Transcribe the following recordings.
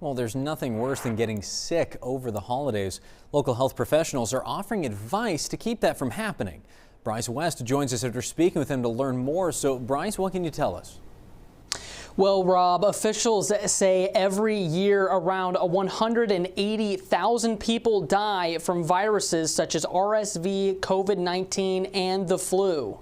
Well, there's nothing worse than getting sick over the holidays. Local health professionals are offering advice to keep that from happening. Bryce West joins us after speaking with him to learn more. So, Bryce, what can you tell us? Well, Rob, officials say every year around 180,000 people die from viruses such as RSV, COVID-19, and the flu.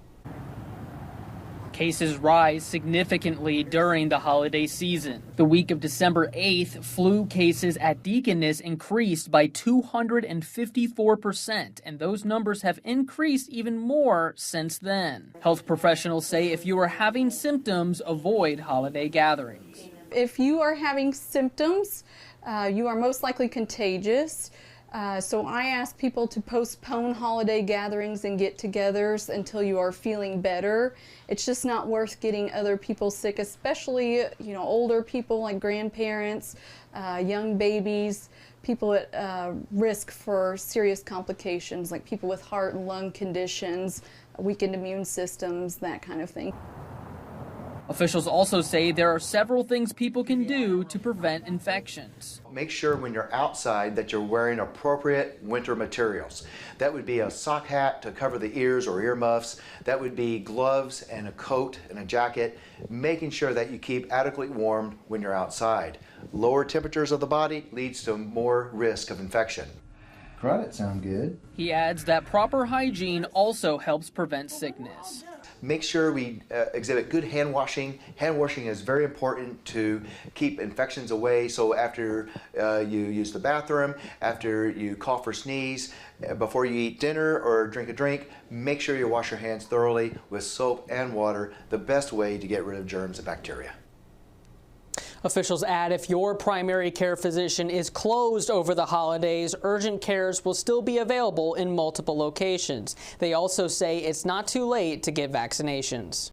Cases rise significantly during the holiday season. The week of December 8th, flu cases at Deaconess increased by 254%, and those numbers have increased even more since then. Health professionals say if you are having symptoms, avoid holiday gatherings. If you are having symptoms, you are most likely contagious. So I ask people to postpone holiday gatherings and get-togethers until you are feeling better. It's just not worth getting other people sick, especially older people like grandparents, young babies, people at risk for serious complications like people with heart and lung conditions, weakened immune systems, that kind of thing. Officials also say there are several things people can do to prevent infections. Make sure when you're outside that you're wearing appropriate winter materials. That would be a sock hat to cover the ears or earmuffs. That would be gloves and a coat and a jacket, making sure that you keep adequately warm when you're outside. Lower temperatures of the body leads to more risk of infection. Credit sound good. He adds that proper hygiene also helps prevent sickness. Make sure we exhibit good hand washing. Hand washing is very important to keep infections away. So after you use the bathroom, after you cough or sneeze, before you eat dinner or drink a drink, make sure you wash your hands thoroughly with soap and water, the best way to get rid of germs and bacteria. Officials add if your primary care physician is closed over the holidays, urgent cares will still be available in multiple locations. They also say it's not too late to get vaccinations.